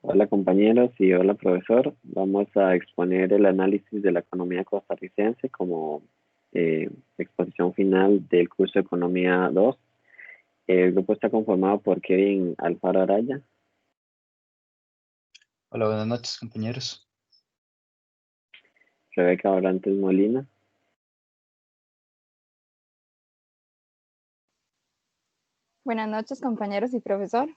Hola compañeros y hola profesor. Vamos a exponer el análisis de la economía costarricense como eh, exposición final del curso de Economía 2. El grupo está conformado por Kevin Alfaro Araya, Hola, buenas noches, compañeros. Rebeca Orantes Molina, Buenas noches, compañeros y profesor.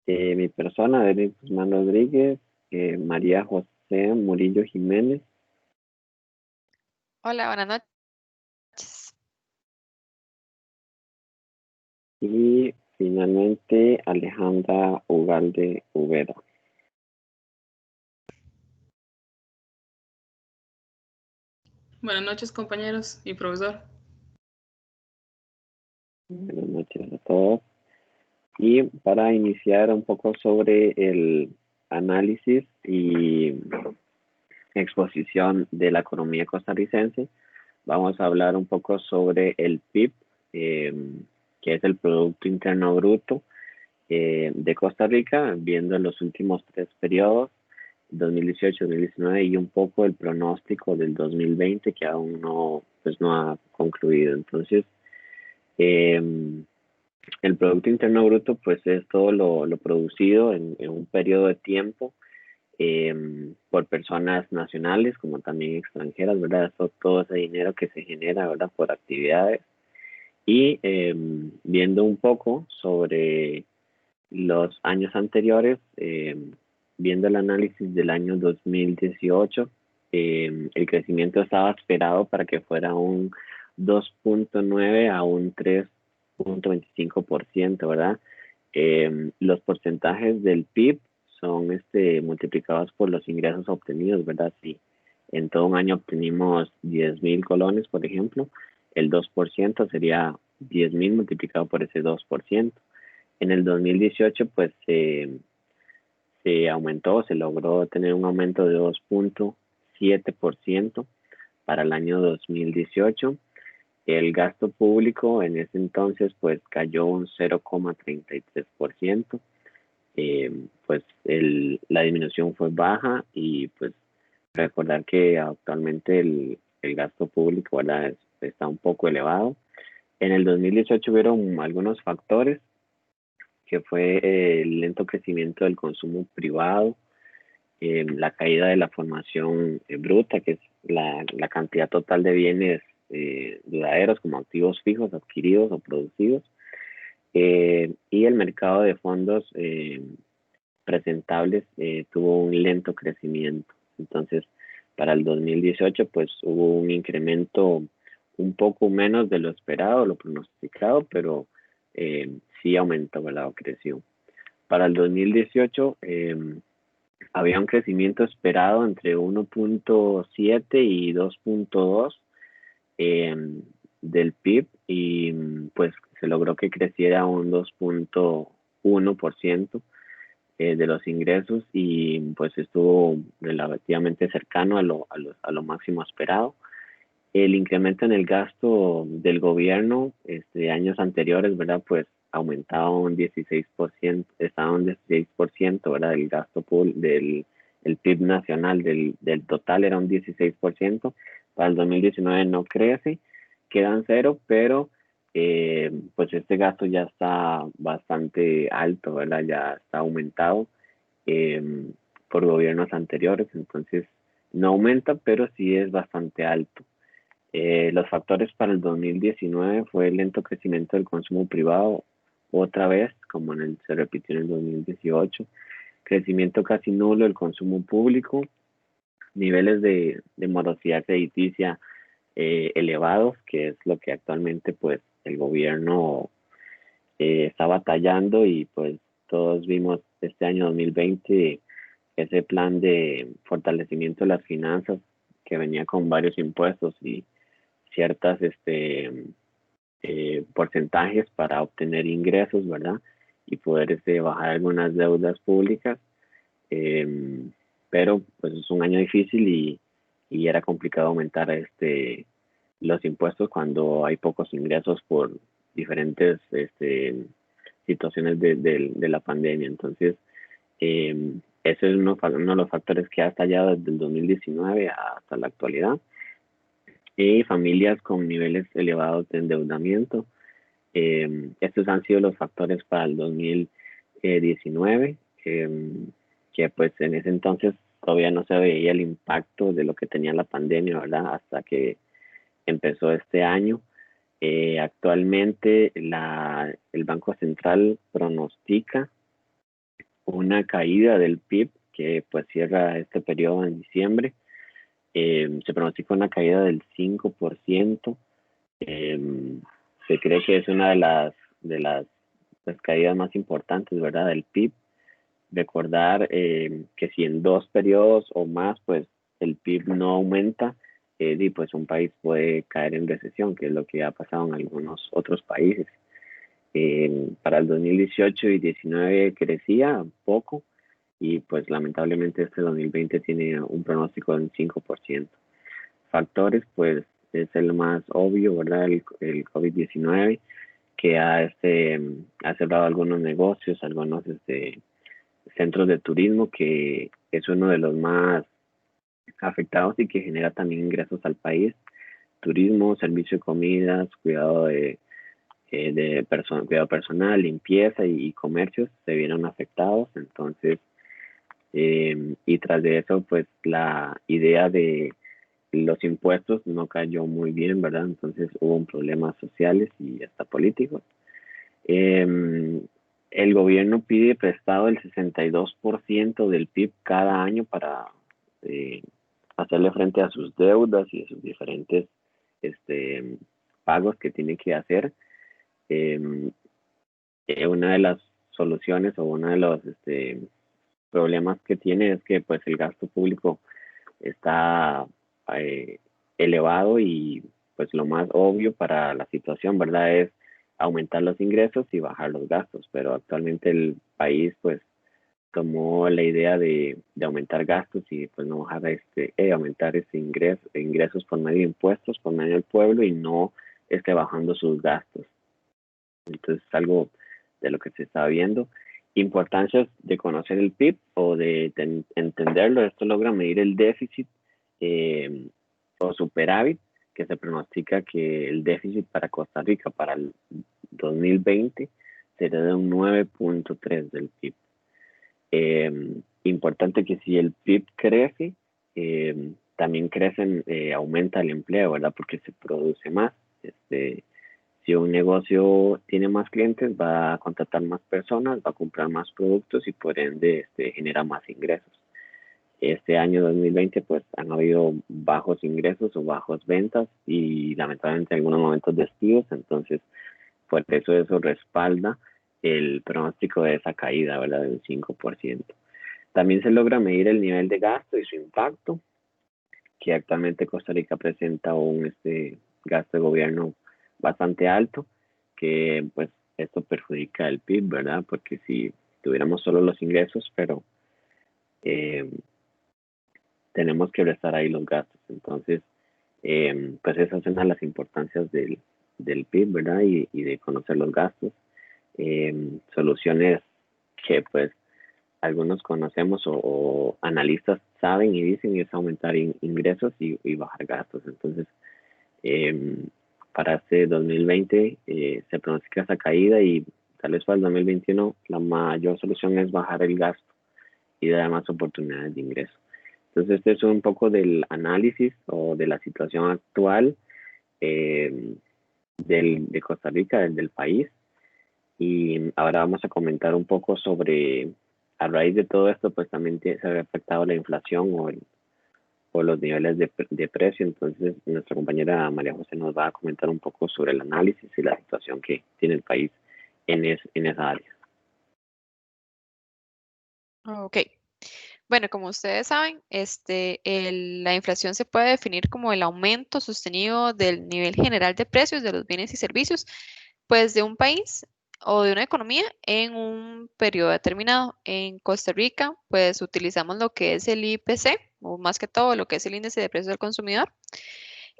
mi persona, Denis Guzmán Rodríguez, María José Murillo Jiménez Hola, buenas noches. y finalmente Alejandra Ugalde Ubera. Buenas noches, compañeros y profesor. Buenas noches a todos. Y para iniciar un poco sobre el análisis y exposición de la economía costarricense, vamos a hablar un poco sobre el PIB, eh, que es el Producto Interno Bruto de Costa Rica, viendo los últimos tres periodos, 2018, 2019 y un poco el pronóstico del 2020 que aún no, pues no ha concluido. Entonces, eh, el Producto Interno Bruto, pues es todo lo producido en un periodo de tiempo por personas nacionales como también extranjeras, ¿verdad? Todo ese dinero que se genera, ¿verdad? Por actividades. Y viendo un poco sobre los años anteriores, viendo el análisis del año 2018, el crecimiento estaba esperado para que fuera un 2,9 a un 3,25%, ¿verdad? Los porcentajes del PIB son multiplicados por los ingresos obtenidos, ¿verdad? Si en todo un año obtenimos 10,000 colones, por ejemplo, el 2% sería 10,000 multiplicado por ese 2%. En el 2018, pues se aumentó, se logró tener un aumento de 2,7% para el año 2018. El gasto público en ese entonces pues cayó un 0,33%. Pues la disminución fue baja y pues recordar que actualmente el gasto público, ¿verdad? Está un poco elevado. En el 2018 hubieron algunos factores que fue el lento crecimiento del consumo privado, la caída de la formación bruta, que es la cantidad total de bienes duraderos como activos fijos adquiridos o producidos, y el mercado de fondos presentables tuvo un lento crecimiento. Entonces, para el 2018, pues hubo un incremento un poco menos de lo esperado, lo pronosticado, pero sí aumentó, ¿verdad? O creció. Para el 2018 había un crecimiento esperado entre 1,7 y 2,2 eh, del PIB y pues se logró que creciera un 2,1% de los ingresos y pues estuvo relativamente cercano a lo máximo esperado. El incremento en el gasto del gobierno de años anteriores, ¿verdad? Pues aumentaba un 16%, estaba un 16%, ¿verdad? El gasto del el PIB nacional del total era un 16%. Para el 2019 no crece, quedan cero, pero pues este gasto ya está bastante alto, ¿verdad? Ya está aumentado eh, por gobiernos anteriores, entonces no aumenta, pero sí es bastante alto. Los factores para el 2019 fue el lento crecimiento del consumo privado, otra vez, como se repitió en el 2018, crecimiento casi nulo del consumo público, niveles de morosidad crediticia elevados, que es lo que actualmente pues el gobierno está batallando y pues todos vimos este año 2020 ese plan de fortalecimiento de las finanzas que venía con varios impuestos y ciertas porcentajes para obtener ingresos, ¿verdad? Y poder bajar algunas deudas públicas. Eh, pero pues es un año difícil y era complicado aumentar los impuestos cuando hay pocos ingresos por diferentes situaciones de la pandemia. Entonces, ese es uno de los factores que ha estallado desde el 2019 hasta la actualidad. Y familias con niveles elevados de endeudamiento. Estos han sido los factores para el 2019, que pues en ese entonces todavía no se veía el impacto de lo que tenía la pandemia, ¿verdad? Hasta que empezó este año. Actualmente el Banco Central pronostica una caída del PIB que pues cierra este periodo en diciembre. Se pronostica una caída del 5%. Se cree que es una de las caídas más importantes, ¿verdad?, del PIB. Recordar que si en 2 periodos o más, pues el PIB no aumenta, y pues un país puede caer en recesión, que es lo que ha pasado en algunos otros países. Para el 2018 y 19 crecía poco, y pues lamentablemente este 2020 tiene un pronóstico de un 5%. Factores, pues es el más obvio, ¿verdad? El COVID-19, que ha cerrado algunos negocios, algunos centros de turismo, que es uno de los más afectados y que genera también ingresos al país. Turismo, servicio de comidas, cuidado cuidado personal, limpieza y comercios se vieron afectados. Entonces, y tras de eso, pues la idea de los impuestos no cayó muy bien, ¿verdad? Entonces hubo problemas sociales y hasta políticos. El gobierno pide prestado el 62% del PIB cada año para hacerle frente a sus deudas y a sus diferentes pagos que tiene que hacer. Una de las soluciones o uno de los problemas que tiene es que pues el gasto público está elevado, y pues lo más obvio para la situación, ¿verdad?, es aumentar los ingresos y bajar los gastos, pero actualmente el país pues tomó la idea de aumentar gastos y pues no bajar aumentar ingresos por medio de impuestos, por medio del pueblo, y no bajando sus gastos. Entonces es algo de lo que se está viendo. Importancia de conocer el PIB o de entenderlo. Esto logra medir el déficit o superávit, que se pronostica que el déficit para Costa Rica para el 2020 será de un 9.3 del PIB. Importante que si el PIB crece, también aumenta el empleo, ¿verdad? Porque se produce más. Si un negocio tiene más clientes, va a contratar más personas, va a comprar más productos y por ende genera más ingresos. Este año 2020 pues han habido bajos ingresos o bajos ventas y lamentablemente en algunos momentos despidos. Entonces por eso respalda el pronóstico de esa caída, ¿verdad?, del 5%. También se logra medir el nivel de gasto y su impacto, que actualmente Costa Rica presenta un gasto de gobierno bastante alto, que pues esto perjudica el PIB, ¿verdad? Porque si tuviéramos solo los ingresos, pero tenemos que restar ahí los gastos. Entonces, pues esas son las importancias del PIB, ¿verdad? Y de conocer los gastos. Soluciones que pues algunos conocemos o analistas saben y dicen es aumentar ingresos y bajar gastos. Entonces, para este 2020 se pronostica esa caída, y tal vez para el 2021 la mayor solución es bajar el gasto y dar más oportunidades de ingreso. Entonces, este es un poco del análisis o de la situación actual de Costa Rica, del país. Y ahora vamos a comentar un poco sobre, a raíz de todo esto, pues también se ha afectado la inflación o los niveles de precio. Entonces, nuestra compañera María José nos va a comentar un poco sobre el análisis y la situación que tiene el país en esa área. Ok. Bueno, como ustedes saben, la inflación se puede definir como el aumento sostenido del nivel general de precios de los bienes y servicios, pues de un país o de una economía en un periodo determinado. En Costa Rica, pues utilizamos lo que es el IPC, o más que todo lo que es el índice de precios del consumidor.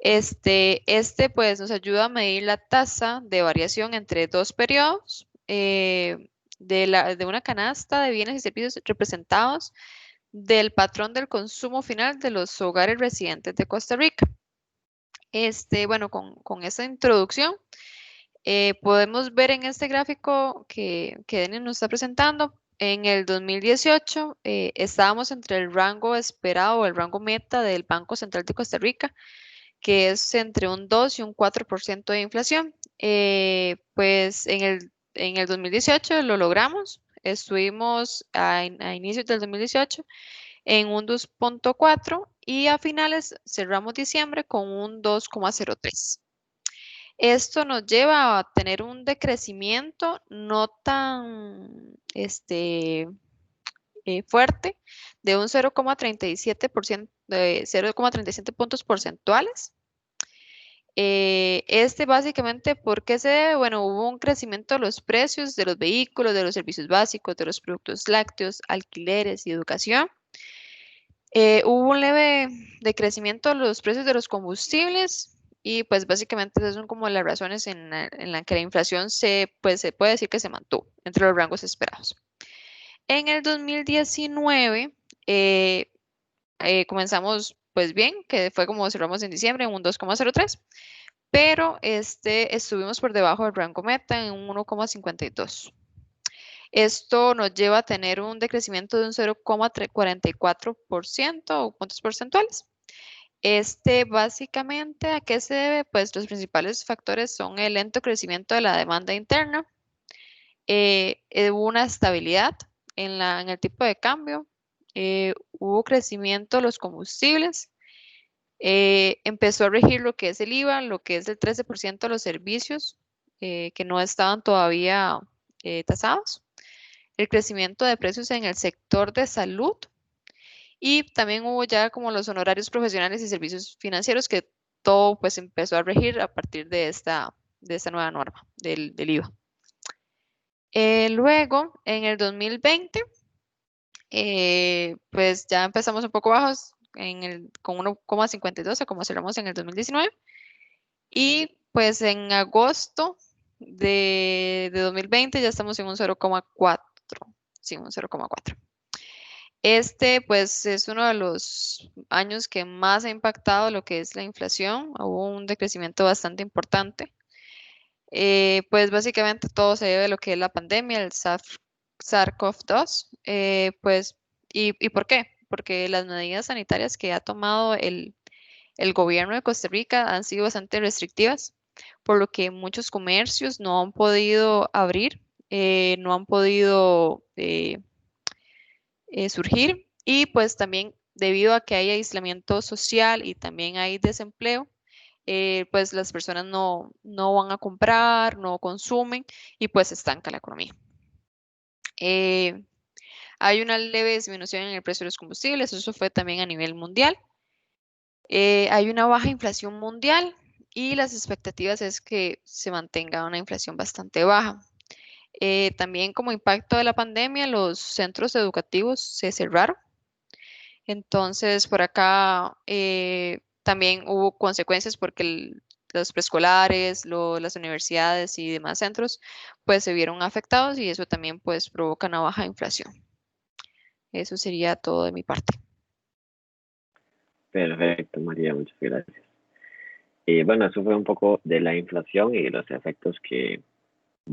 Pues nos ayuda a medir la tasa de variación entre 2 periodos de una canasta de bienes y servicios representados del patrón del consumo final de los hogares residentes de Costa Rica. Bueno, con esa introducción, podemos ver en este gráfico que Denis nos está presentando, en el 2018 estábamos entre el rango esperado o el rango meta del Banco Central de Costa Rica, que es entre un 2 y un 4% de inflación. Pues en el 2018 lo logramos, estuvimos a inicios del 2018 en un 2.4 y a finales cerramos diciembre con un 2,03. Esto nos lleva a tener un decrecimiento no tan fuerte de un 0,37%, de 0,37 puntos porcentuales. Básicamente, ¿por qué se debe? Bueno, hubo un crecimiento de los precios de los vehículos, de los servicios básicos, de los productos lácteos, alquileres y educación. Hubo un leve decrecimiento de los precios de los combustibles y pues básicamente esas son como las razones en la que la inflación se puede decir que se mantuvo entre los rangos esperados. En el 2019 comenzamos pues bien, que fue como cerramos en diciembre en un 2,03, pero estuvimos por debajo del rango meta en un 1,52. Esto nos lleva a tener un decrecimiento de un 0,44% o puntos porcentuales. Básicamente, ¿a qué se debe? Pues los principales factores son el lento crecimiento de la demanda interna, hubo una estabilidad en el tipo de cambio, hubo crecimiento de los combustibles, empezó a regir lo que es el IVA, lo que es el 13% de los servicios que no estaban todavía tasados, el crecimiento de precios en el sector de salud y también hubo ya como los honorarios profesionales y servicios financieros que todo pues empezó a regir a partir de esta nueva norma del IVA. Luego, en el 2020, pues ya empezamos un poco bajos con 1,52 a como cerramos en el 2019 y pues en agosto de 2020 ya estamos en un 0,4. Sí, un 0,4. Pues es uno de los años que más ha impactado lo que es la inflación. Hubo un decrecimiento bastante importante. Pues básicamente todo se debe a lo que es la pandemia, el SARS-CoV-2. Pues, ¿y por qué? Porque las medidas sanitarias que ha tomado el gobierno de Costa Rica han sido bastante restrictivas, por lo que muchos comercios no han podido abrir, no han podido surgir y pues también debido a que hay aislamiento social y también hay desempleo, pues las personas no van a comprar, no consumen y pues estanca la economía. Hay una leve disminución en el precio de los combustibles, eso fue también a nivel mundial. Hay una baja inflación mundial y las expectativas es que se mantenga una inflación bastante baja. También como impacto de la pandemia, los centros educativos se cerraron. Entonces, por acá también hubo consecuencias porque los preescolares, las universidades y demás centros, pues se vieron afectados y eso también pues provoca una baja inflación. Eso sería todo de mi parte. Perfecto, María, muchas gracias. Bueno, eso fue un poco de la inflación y los efectos que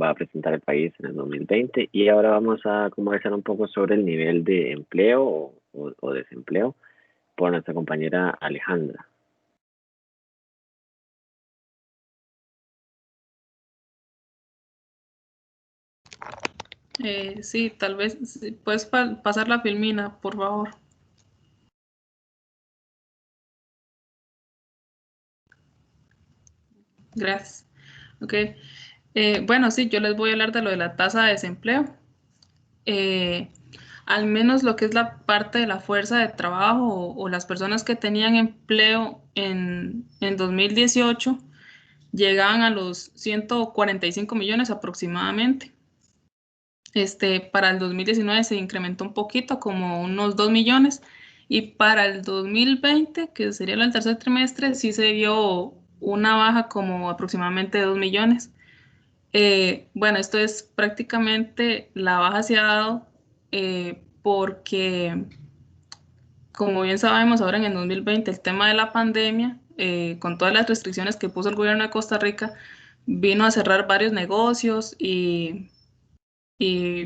va a presentar el país en el 2020 y ahora vamos a conversar un poco sobre el nivel de empleo o desempleo por nuestra compañera Alejandra. Sí, tal vez puedes pasar la filmina, por favor. Gracias. Ok. Bueno, sí, yo les voy a hablar de lo de la tasa de desempleo. Al menos lo que es la parte de la fuerza de trabajo o las personas que tenían empleo en 2018 llegaban a los 145 millones aproximadamente. Para el 2019 se incrementó un poquito, como unos 2 millones, y para el 2020, que sería el tercer trimestre, sí se dio una baja como aproximadamente de 2 millones. Bueno, esto es prácticamente la baja se ha dado porque, como bien sabemos, ahora en el 2020 el tema de la pandemia, con todas las restricciones que puso el gobierno de Costa Rica, vino a cerrar varios negocios y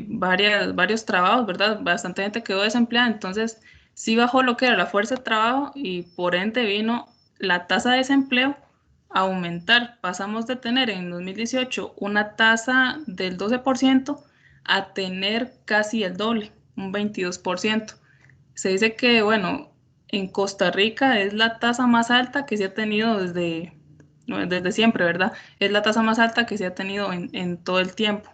varios trabajos, ¿verdad? Bastante gente quedó desempleada, entonces sí bajó lo que era la fuerza de trabajo y por ende vino la tasa de desempleo a aumentar. Pasamos de tener en 2018 una tasa del 12% a tener casi el doble, un 22%. Se dice que, bueno, en Costa Rica es la tasa más alta que se ha tenido desde siempre, ¿verdad? Es la tasa más alta que se ha tenido en todo el tiempo.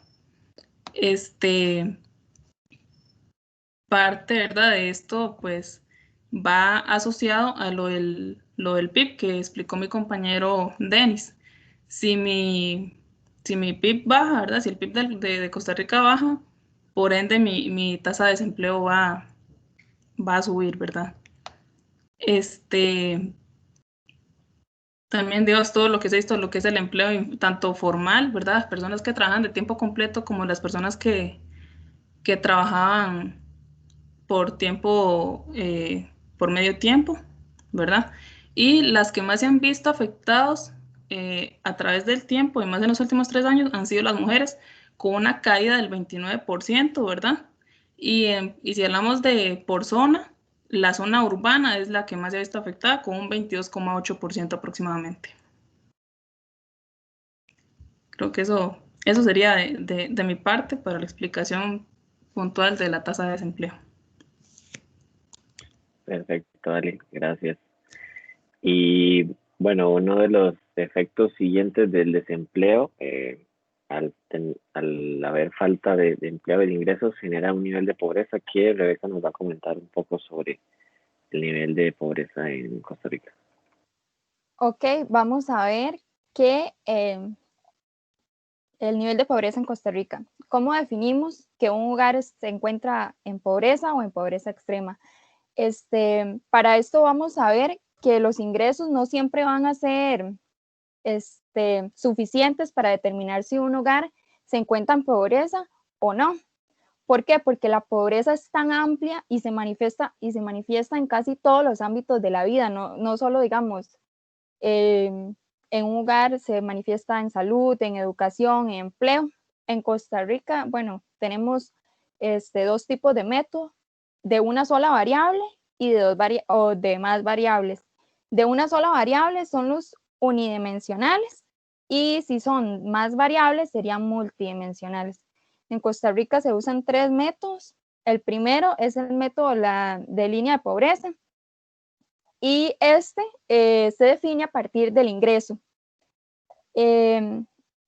Parte, ¿verdad? De esto, pues, va asociado a lo del PIB que explicó mi compañero Denis. Si mi PIB baja, ¿verdad? Si el PIB de Costa Rica baja, por ende mi tasa de desempleo va a subir, ¿verdad? También, digamos, todo lo que es esto, lo que es el empleo, tanto formal, ¿verdad? Las personas que trabajan de tiempo completo como las personas que trabajaban por tiempo, por medio tiempo, ¿verdad? Y las que más se han visto afectados a través del tiempo, y más en los últimos 3 años, han sido las mujeres, con una caída del 29%, ¿verdad? Y si hablamos de por zona, la zona urbana es la que más se ha visto afectada, con un 22,8% aproximadamente. Creo que eso sería de mi parte para la explicación puntual de la tasa de desempleo. Perfecto, Ale, gracias. Y bueno, uno de los efectos siguientes del desempleo, al haber falta de empleo y de ingresos, genera un nivel de pobreza que Rebeca nos va a comentar un poco sobre el nivel de pobreza en Costa Rica. Ok, vamos a ver qué el nivel de pobreza en Costa Rica. ¿Cómo definimos que un hogar se encuentra en pobreza o en pobreza extrema? Para esto vamos a ver que los ingresos no siempre van a ser suficientes para determinar si un hogar se encuentra en pobreza o no. ¿Por qué? Porque la pobreza es tan amplia y se manifiesta en casi todos los ámbitos de la vida, no solo, digamos, en un hogar se manifiesta en salud, en educación, en empleo. En Costa Rica, bueno, tenemos dos tipos de métodos, de una sola variable y de más variables. De una sola variable son los unidimensionales y si son más variables serían multidimensionales. En Costa Rica se usan 3 métodos. El primero es el método de línea de pobreza y se define a partir del ingreso.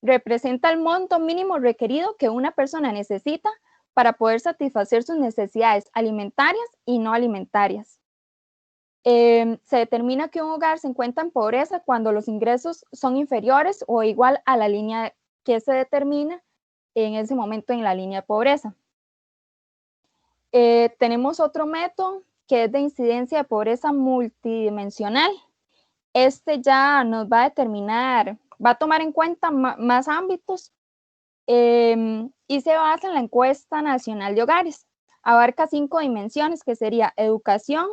Representa el monto mínimo requerido que una persona necesita para poder satisfacer sus necesidades alimentarias y no alimentarias. Se determina que un hogar se encuentra en pobreza cuando los ingresos son inferiores o igual a la línea que se determina en ese momento en la línea de pobreza. Tenemos otro método que es de incidencia de pobreza multidimensional. Ya nos va a determinar, va a tomar en cuenta más ámbitos y se basa en la encuesta nacional de hogares. Abarca 5 dimensiones que sería educación,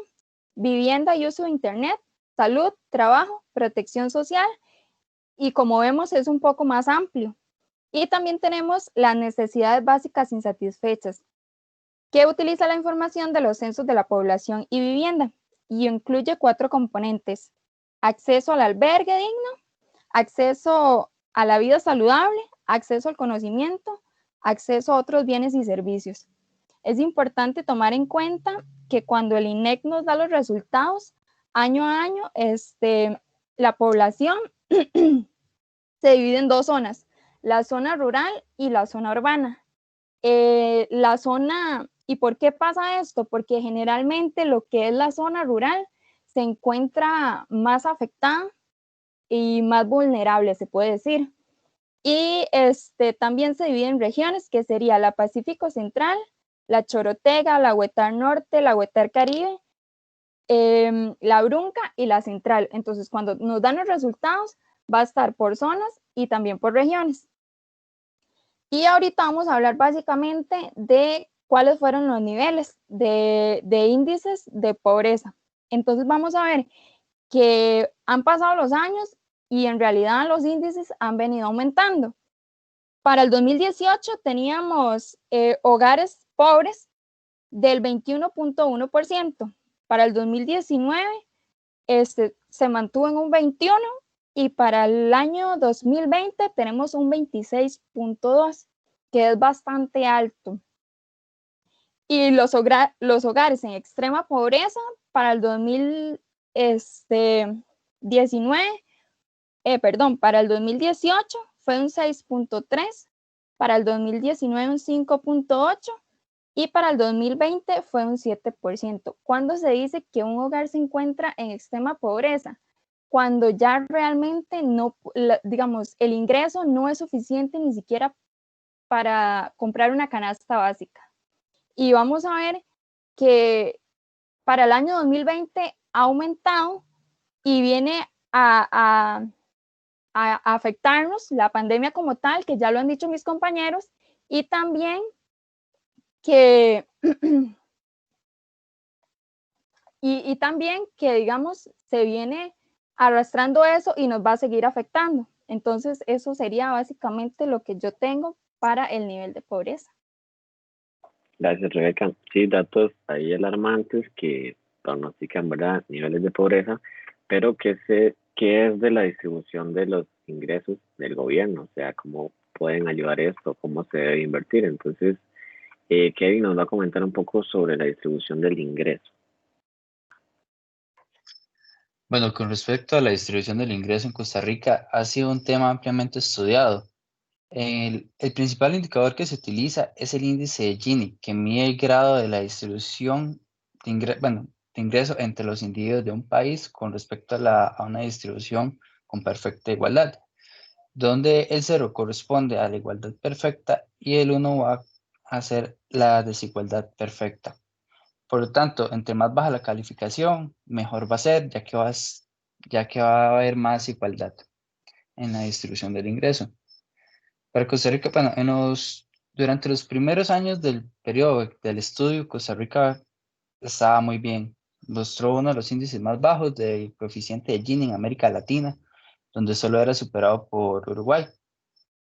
vivienda y uso de internet, salud, trabajo, protección social y como vemos es un poco más amplio. Y también tenemos las necesidades básicas insatisfechas, que utiliza la información de los censos de la población y vivienda y incluye 4 componentes: acceso al albergue digno, acceso a la vida saludable, acceso al conocimiento, acceso a otros bienes y servicios. Es importante tomar en cuenta que cuando el INEC nos da los resultados, año a año, la población se divide en 2 zonas, la zona rural y la zona urbana. ¿Y por qué pasa esto? Porque generalmente lo que es la zona rural se encuentra más afectada y más vulnerable, se puede decir. Y también se divide en regiones, que sería la Pacífico Central, la Chorotega, la Huetar Norte, la Huetar Caribe, la Brunca y la Central. Entonces, cuando nos dan los resultados, va a estar por zonas y también por regiones. Y ahorita vamos a hablar básicamente de cuáles fueron los niveles de índices de pobreza. Entonces vamos a ver que han pasado los años y en realidad los índices han venido aumentando. Para el 2018 teníamos hogares pobres del 21.1%. Para el 2019 se mantuvo en un 21% y para el año 2020 tenemos un 26.2%, que es bastante alto. Y los hogares en extrema pobreza para el para el 2018 fue un 6.3%, para el 2019 un 5.8% y para el 2020 fue un 7%. ¿Cuándo se dice que un hogar se encuentra en extrema pobreza? Cuando ya realmente no, digamos, el ingreso no es suficiente ni siquiera para comprar una canasta básica. Y vamos a ver que para el año 2020 ha aumentado y viene a afectarnos la pandemia como tal, que ya lo han dicho mis compañeros, y también que y también que, digamos, se viene arrastrando eso y nos va a seguir afectando. Entonces, eso sería básicamente lo que yo tengo para el nivel de pobreza. Gracias, Rebeca. Sí, datos ahí alarmantes que pronostican, ¿verdad?, niveles de pobreza, pero ¿qué es de la distribución de los ingresos del gobierno? O sea, ¿cómo pueden ayudar esto? ¿Cómo se debe invertir? Entonces, Kevin nos va a comentar un poco sobre la distribución del ingreso. Bueno, con respecto a la distribución del ingreso en Costa Rica, ha sido un tema ampliamente estudiado. El principal indicador que se utiliza es el índice de Gini, que mide el grado de la distribución de ingreso entre los individuos de un país con respecto a una distribución con perfecta igualdad, donde el 0 corresponde a la igualdad perfecta y el 1 va a ser la desigualdad perfecta. Por lo tanto, entre más baja la calificación, mejor va a ser, ya que va a haber más igualdad en la distribución del ingreso. Para Costa Rica, bueno, durante los primeros años del periodo del estudio, Costa Rica estaba muy bien. Mostró uno de los índices más bajos del coeficiente de Gini en América Latina, donde solo era superado por Uruguay.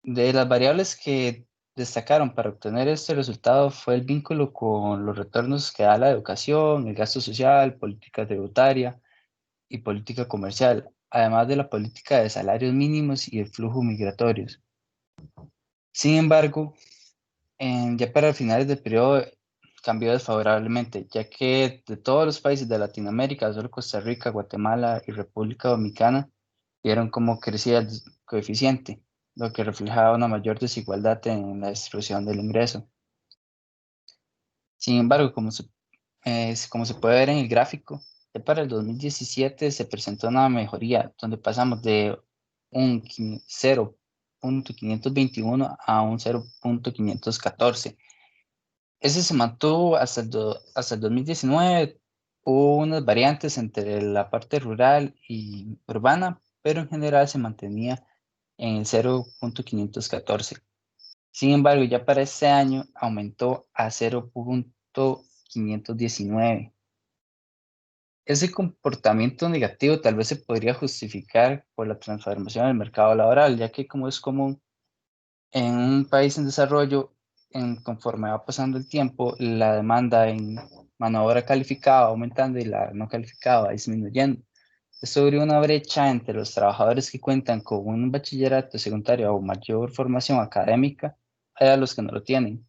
De las variables que destacaron para obtener este resultado fue el vínculo con los retornos que da la educación, el gasto social, política tributaria y política comercial, además de la política de salarios mínimos y el flujo migratorios. Sin embargo, ya para finales del periodo cambió desfavorablemente, ya que de todos los países de Latinoamérica, solo Costa Rica, Guatemala y República Dominicana vieron cómo crecía el coeficiente, lo que reflejaba una mayor desigualdad en la distribución del ingreso. Sin embargo, como se puede ver en el gráfico, ya para el 2017 se presentó una mejoría, donde pasamos de un 0.521 a un 0.514. Ese se mantuvo hasta el 2019. Hubo unas variantes entre la parte rural y urbana, pero en general se mantenía en el 0.514. Sin embargo, ya para este año aumentó a 0.519. Ese comportamiento negativo tal vez se podría justificar por la transformación del mercado laboral, ya que como es común en un país en desarrollo, conforme va pasando el tiempo, la demanda en mano de obra calificada va aumentando y la no calificada va disminuyendo. Esto abre una brecha entre los trabajadores que cuentan con un bachillerato secundario o mayor formación académica y a los que no lo tienen,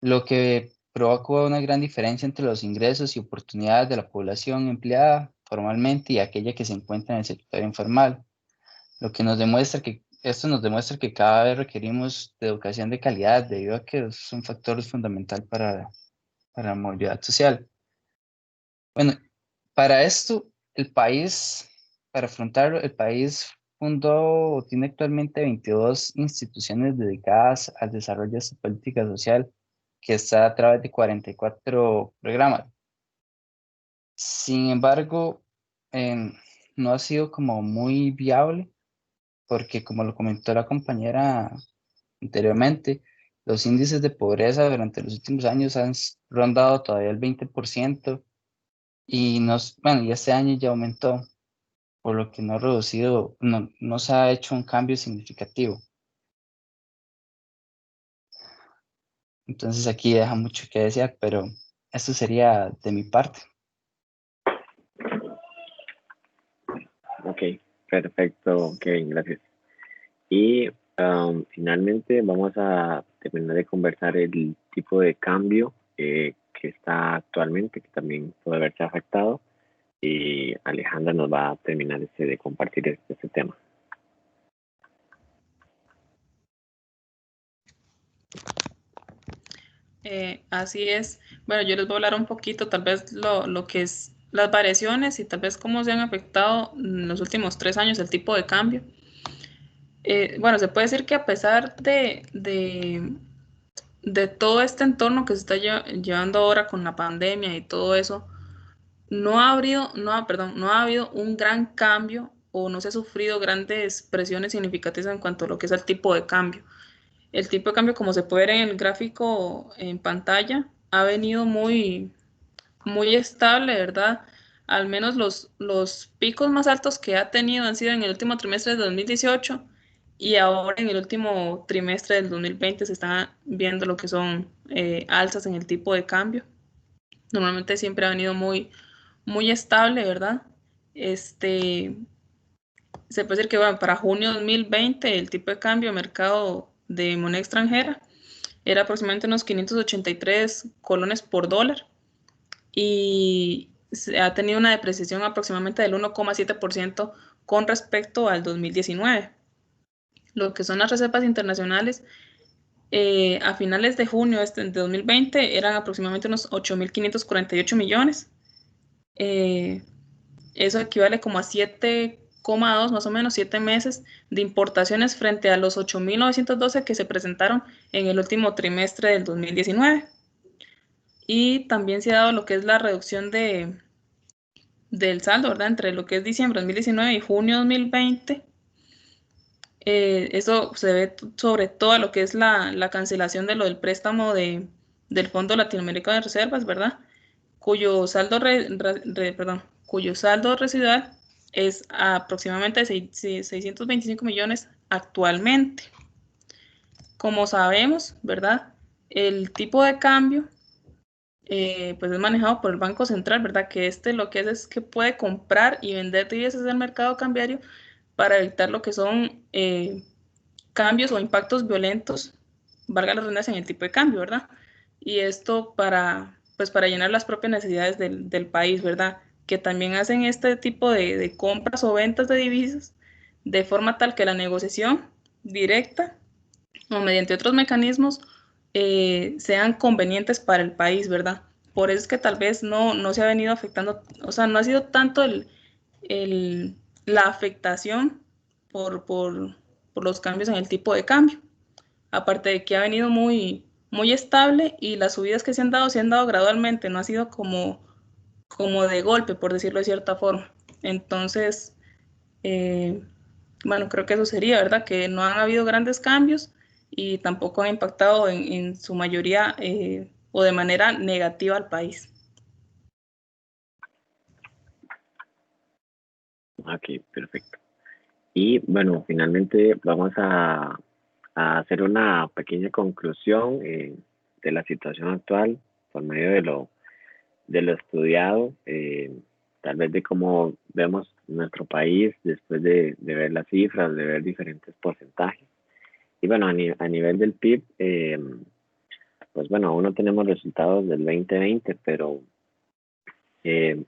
lo que provoca una gran diferencia entre los ingresos y oportunidades de la población empleada formalmente y aquella que se encuentra en el sector informal. Esto nos demuestra que cada vez requerimos de educación de calidad debido a que es un factor fundamental para la movilidad social. Bueno, para esto, para afrontarlo, el país fundó o tiene actualmente 22 instituciones dedicadas al desarrollo de esta política social que está a través de 44 programas. Sin embargo, no ha sido como muy viable porque, como lo comentó la compañera anteriormente, los índices de pobreza durante los últimos años han rondado todavía el 20% y, bueno, y este año ya aumentó, por lo que no ha reducido, no se ha hecho un cambio significativo. Entonces aquí deja mucho que desear, pero esto sería de mi parte. Ok, perfecto, Kevin, gracias. Y finalmente vamos a terminar de conversar el tipo de cambio que está actualmente, que también puede verse afectado. Y Alejandra nos va a terminar de compartir este tema. Así es. Bueno, yo les voy a hablar un poquito, tal vez lo que es las variaciones y tal vez cómo se han afectado en los últimos 3 años el tipo de cambio. Bueno, se puede decir que a pesar de todo este entorno que se está llevando ahora con la pandemia y todo eso, no ha habido un gran cambio o no se ha sufrido grandes presiones significativas en cuanto a lo que es el tipo de cambio. El tipo de cambio, como se puede ver en el gráfico en pantalla, ha venido muy estable, ¿verdad? Al menos los picos más altos que ha tenido han sido en el último trimestre de 2018 y ahora en el último trimestre del 2020 se están viendo lo que son alzas en el tipo de cambio. Normalmente siempre ha venido muy estable, ¿verdad? Se puede decir que bueno, para junio 2020 el tipo de cambio mercado de moneda extranjera era aproximadamente unos 583 colones por dólar y ha tenido una depreciación aproximadamente del 1,7% con respecto al 2019. Lo que son las reservas internacionales a finales de junio de 2020 eran aproximadamente unos 8.548 millones. Eso equivale como a 7,2 más o menos 7 meses de importaciones frente a los 8.912 que se presentaron en el último trimestre del 2019. Y también se ha dado lo que es la reducción del saldo, ¿verdad? Entre lo que es diciembre de 2019 y junio de 2020. Eso se ve sobre todo a lo que es la cancelación de lo del préstamo del Fondo Latinoamericano de Reservas, ¿verdad? Cuyo saldo, cuyo saldo residual es aproximadamente 625 millones actualmente. Como sabemos, ¿verdad? El tipo de cambio pues es manejado por el Banco Central, ¿verdad? Que lo que hace es que puede comprar y vender divisas del mercado cambiario para evitar lo que son cambios o impactos violentos, valga la redundancia, en el tipo de cambio, ¿verdad? Y esto pues para llenar las propias necesidades del país, ¿verdad? Que también hacen este tipo de compras o ventas de divisas de forma tal que la negociación directa o mediante otros mecanismos sean convenientes para el país, ¿verdad? Por eso es que tal vez no se ha venido afectando, o sea, no ha sido tanto la afectación por los cambios en el tipo de cambio. Aparte de que ha venido muy estable y las subidas que se han dado gradualmente, no ha sido como de golpe, por decirlo de cierta forma. Entonces, bueno, creo que eso sería, ¿verdad? Que no han habido grandes cambios y tampoco han impactado en su mayoría o de manera negativa al país. Ok, perfecto. Y bueno, finalmente vamos a hacer una pequeña conclusión de la situación actual por medio de lo estudiado, tal vez de cómo vemos nuestro país después de ver las cifras, de ver diferentes porcentajes. Y bueno, a nivel del PIB, pues bueno, aún no tenemos resultados del 2020, pero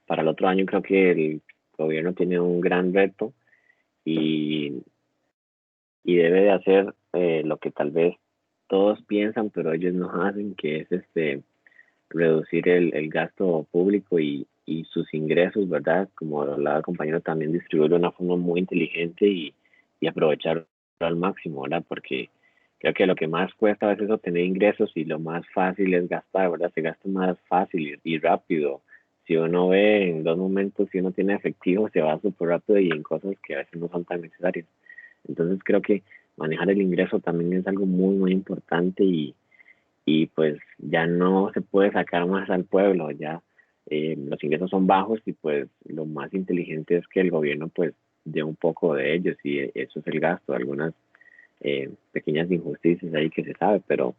para el otro año creo que el gobierno tiene un gran reto y, y debe de hacer lo que tal vez todos piensan, pero ellos no hacen, que es reducir el gasto público y sus ingresos, ¿verdad? Como hablaba el compañero, también distribuirlo de una forma muy inteligente y aprovecharlo al máximo, ¿verdad? Porque creo que lo que más cuesta a veces es obtener ingresos y lo más fácil es gastar, ¿verdad? Se gasta más fácil y rápido. Si uno ve en 2 momentos, si uno tiene efectivo, se va súper rápido y en cosas que a veces no son tan necesarias. Entonces creo que manejar el ingreso también es algo muy, muy importante y pues ya no se puede sacar más al pueblo, ya los ingresos son bajos y pues lo más inteligente es que el gobierno pues dé un poco de ellos y eso es el gasto, algunas pequeñas injusticias ahí que se sabe, pero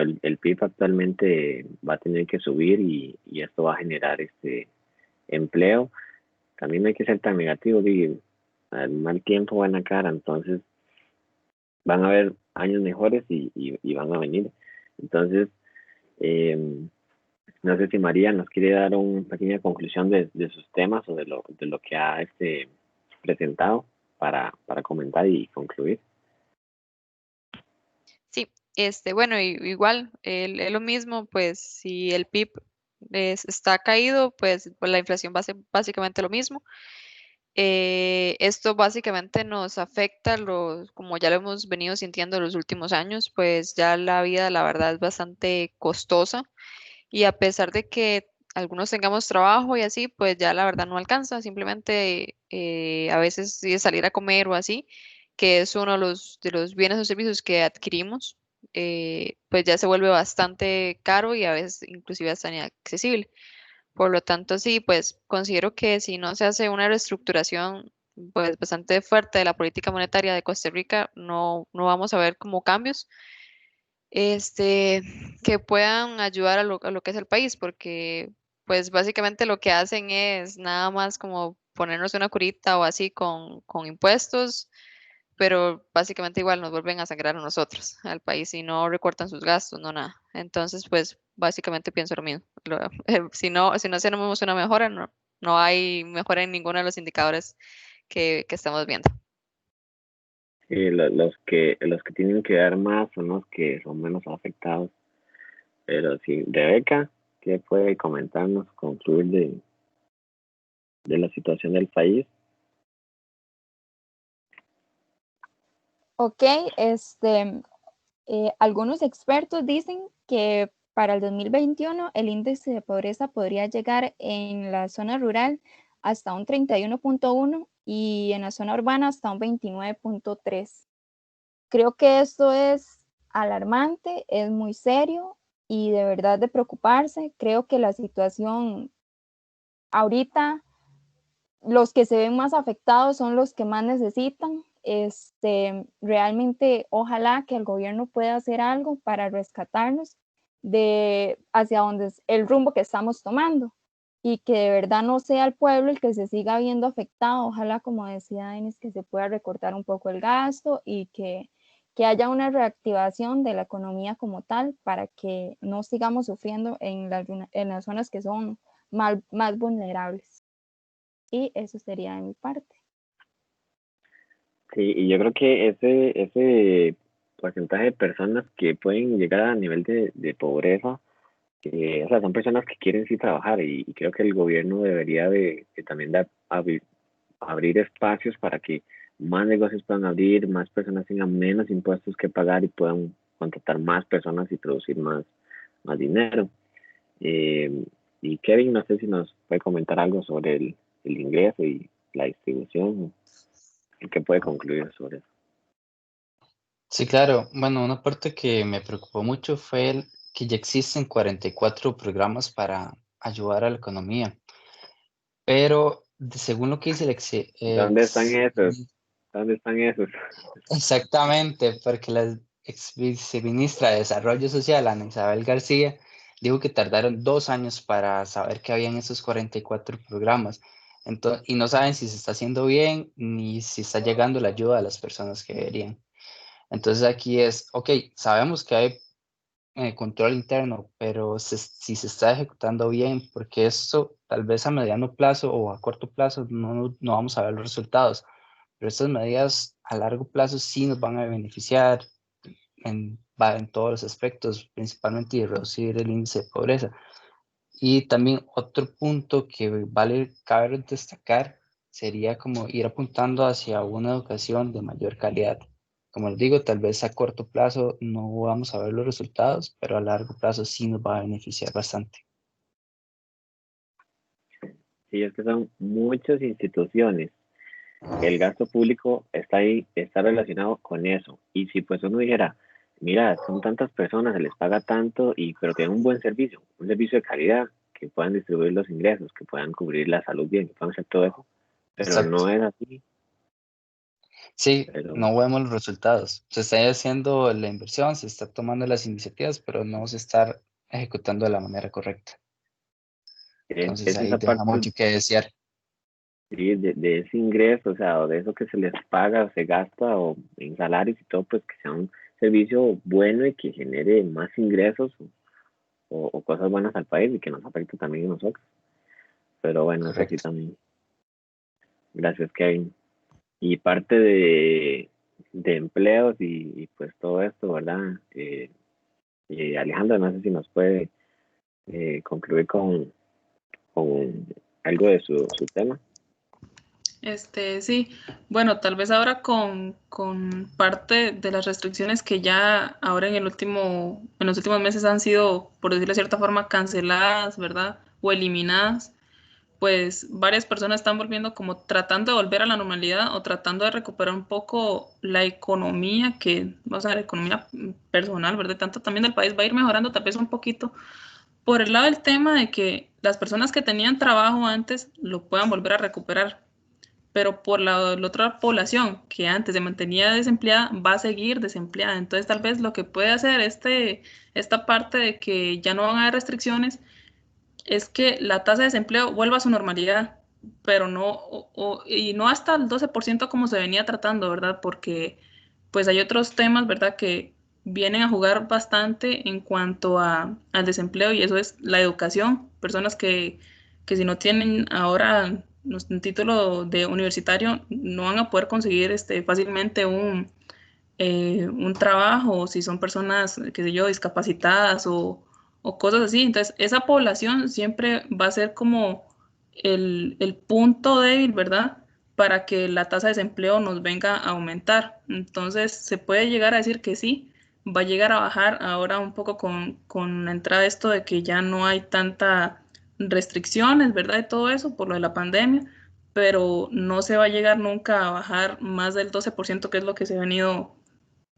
el PIB actualmente va a tener que subir y esto va a generar empleo. También no hay que ser tan negativo, y al mal tiempo buena cara, entonces van a haber años mejores y van a venir. Entonces, eh, no sé si María nos quiere dar una pequeña conclusión de sus temas o de lo que ha presentado para comentar y concluir. Sí, bueno, igual, es lo mismo, pues si el PIB está caído, pues la inflación va a ser básicamente lo mismo. Esto básicamente nos afecta, como ya lo hemos venido sintiendo los últimos años, pues ya la vida, la verdad, es bastante costosa y a pesar de que algunos tengamos trabajo y así, pues ya la verdad no alcanza, simplemente a veces sí de salir a comer o así, que es uno de los bienes o servicios que adquirimos, pues ya se vuelve bastante caro y a veces inclusive hasta inaccesible. Por lo tanto, sí, pues considero que si no se hace una reestructuración pues bastante fuerte de la política monetaria de Costa Rica, no vamos a ver como cambios este, que puedan ayudar a lo que es el país, porque pues básicamente lo que hacen es nada más como ponernos una curita o así con impuestos, pero básicamente igual nos vuelven a sangrar a nosotros, al país, y no recortan sus gastos, no nada. Entonces, pues básicamente pienso lo mismo. Si no hacemos una mejora, no hay mejora en ninguno de los indicadores que estamos viendo. Los que tienen que dar más son los que son menos afectados. Pero sí, Rebeca, ¿qué puede comentarnos, concluir de la situación del país? Ok, algunos expertos dicen que para el 2021 el índice de pobreza podría llegar en la zona rural hasta un 31.1 y en la zona urbana hasta un 29.3. Creo que esto es alarmante, es muy serio y de verdad de preocuparse. Creo que la situación ahorita, los que se ven más afectados son los que más necesitan. Realmente, ojalá que el gobierno pueda hacer algo para rescatarnos de hacia donde es el rumbo que estamos tomando y que de verdad no sea el pueblo el que se siga viendo afectado. Ojalá, como decía Denis, que se pueda recortar un poco el gasto y que haya una reactivación de la economía como tal para que no sigamos sufriendo en las zonas que son más vulnerables. Y eso sería de mi parte. Sí, y yo creo que ese porcentaje de personas que pueden llegar a nivel de pobreza, o sea, son personas que quieren sí trabajar y creo que el gobierno debería de también abrir espacios para que más negocios puedan abrir, más personas tengan menos impuestos que pagar y puedan contratar más personas y producir más dinero. Eh, y Kevin, no sé si nos puede comentar algo sobre el ingreso y la distribución, y qué puede concluir sobre eso. Sí, claro. Bueno, una parte que me preocupó mucho fue que ya existen 44 programas para ayudar a la economía, pero según lo que dice ¿Dónde están esos? ¿Dónde están esos? exactamente, porque la ex viceministra de Desarrollo Social, Ana Isabel García, dijo que tardaron 2 años para saber que habían esos 44 programas. Entonces, y no saben si se está haciendo bien ni si está llegando la ayuda a las personas que deberían. Entonces aquí es, ok, sabemos que hay control interno, pero si se está ejecutando bien, porque esto tal vez a mediano plazo o a corto plazo no vamos a ver los resultados, pero estas medidas a largo plazo sí nos van a beneficiar en todos los aspectos, principalmente y reducir el índice de pobreza. Y también otro punto que cabe destacar sería como ir apuntando hacia una educación de mayor calidad. Como les digo, tal vez a corto plazo no vamos a ver los resultados, pero a largo plazo sí nos va a beneficiar bastante. Sí, es que son muchas instituciones el gasto público está ahí, está relacionado con eso. Y si pues uno dijera, mira, son tantas personas, se les paga tanto, pero tienen un buen servicio, un servicio de calidad, que puedan distribuir los ingresos, que puedan cubrir la salud bien, que puedan hacer todo eso. Pero Exacto. no es así. Sí, Pero no vemos los resultados. Se está haciendo la inversión, se está tomando las iniciativas, pero no se está ejecutando de la manera correcta. Entonces es ahí esa deja parte mucho que desear. sí, de ese ingreso, o sea, o de eso que se les paga o se gasta o en salarios y todo, pues que sea un servicio bueno y que genere más ingresos o cosas buenas al país y que nos afecte también a nosotros. Pero bueno, eso sí Correcto. también. Gracias, Kevin. Y parte de empleos pues todo esto, ¿verdad? Alejandra, no sé si nos puede concluir con algo de su tema. Sí, bueno, tal vez ahora con parte de las restricciones que ya ahora en los últimos meses han sido, por decirlo de cierta forma, canceladas, ¿verdad? O eliminadas, pues varias personas están volviendo como tratando de volver a la normalidad o tratando de recuperar un poco la economía o sea, la economía personal, ¿verdad? Tanto también del país va a ir mejorando tal vez un poquito por el lado del tema de que las personas que tenían trabajo antes lo puedan volver a recuperar, pero por la otra población que antes se mantenía desempleada va a seguir desempleada. Entonces tal vez lo que puede hacer esta parte de que ya no van a haber restricciones es que la tasa de desempleo vuelva a su normalidad, pero y no hasta el 12% como se venía tratando, ¿verdad? Porque pues hay otros temas, ¿verdad? Que vienen a jugar bastante en cuanto al desempleo y eso es la educación. Personas que si no tienen ahora un título de universitario no van a poder conseguir fácilmente un trabajo, o si son personas, qué sé yo, discapacitadas o cosas así. Entonces, esa población siempre va a ser como el punto débil, ¿verdad? Para que la tasa de desempleo nos venga a aumentar. Entonces, se puede llegar a decir que sí, va a llegar a bajar ahora un poco con la entrada de esto de que ya no hay tanta restricciones, ¿verdad? Y todo eso por lo de la pandemia, pero no se va a llegar nunca a bajar más del 12%, que es lo que se ha venido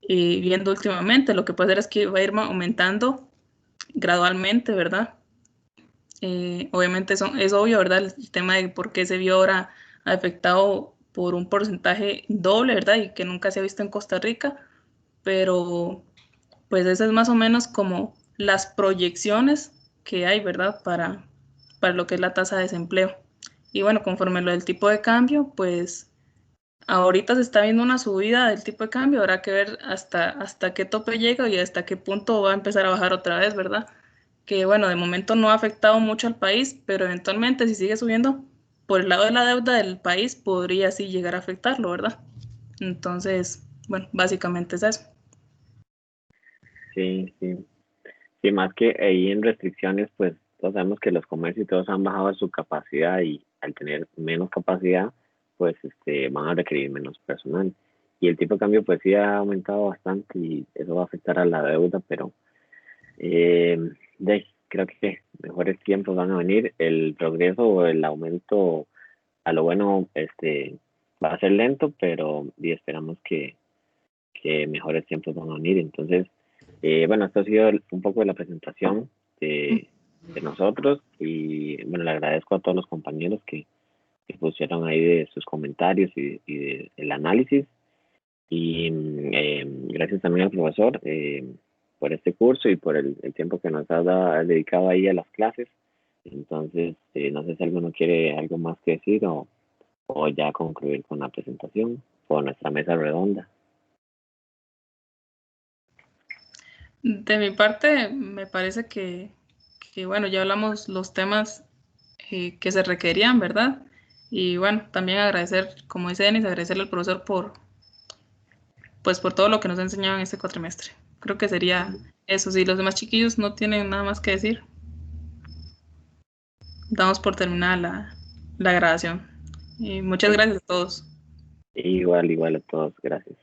viendo últimamente. Lo que puede hacer es que va a ir aumentando gradualmente, ¿verdad? Obviamente es obvio, ¿verdad? El tema de por qué se vio ahora afectado por un porcentaje doble, ¿verdad? Y que nunca se ha visto en Costa Rica, pero pues eso es más o menos como las proyecciones que hay, ¿verdad? Para lo que es la tasa de desempleo. Y bueno, conforme lo del tipo de cambio, pues ahorita se está viendo una subida del tipo de cambio, habrá que ver hasta qué tope llega y hasta qué punto va a empezar a bajar otra vez, ¿verdad? Que bueno, de momento no ha afectado mucho al país, pero eventualmente si sigue subiendo por el lado de la deuda del país, podría sí llegar a afectarlo, ¿verdad? Entonces, bueno, básicamente es eso. Sí, sí. Sí, más que ahí en restricciones, pues todos sabemos que los comercios y todos han bajado su capacidad y al tener menos capacidad, pues van a requerir menos personal. Y el tipo de cambio pues sí ha aumentado bastante y eso va a afectar a la deuda, pero eh, creo que mejores tiempos van a venir. El progreso o el aumento a lo bueno va a ser lento, pero y esperamos que mejores tiempos van a venir. Entonces, bueno, esto ha sido un poco de la presentación de nosotros y bueno, le agradezco a todos los compañeros que pusieron ahí de sus comentarios y del análisis y gracias también al profesor por este curso y por el tiempo que nos ha dedicado ahí a las clases. Entonces, no sé si alguno quiere algo más que decir o ya concluir con la presentación o nuestra mesa redonda. De mi parte, me parece bueno, ya hablamos los temas que se requerían, ¿verdad? Y bueno, también agradecer, como dice Denis, agradecerle al profesor por todo lo que nos ha enseñado en este cuatrimestre. Creo que sería eso. Si los demás chiquillos no tienen nada más que decir, damos por terminada la grabación. Y muchas Sí. gracias a todos. Igual a todos, gracias.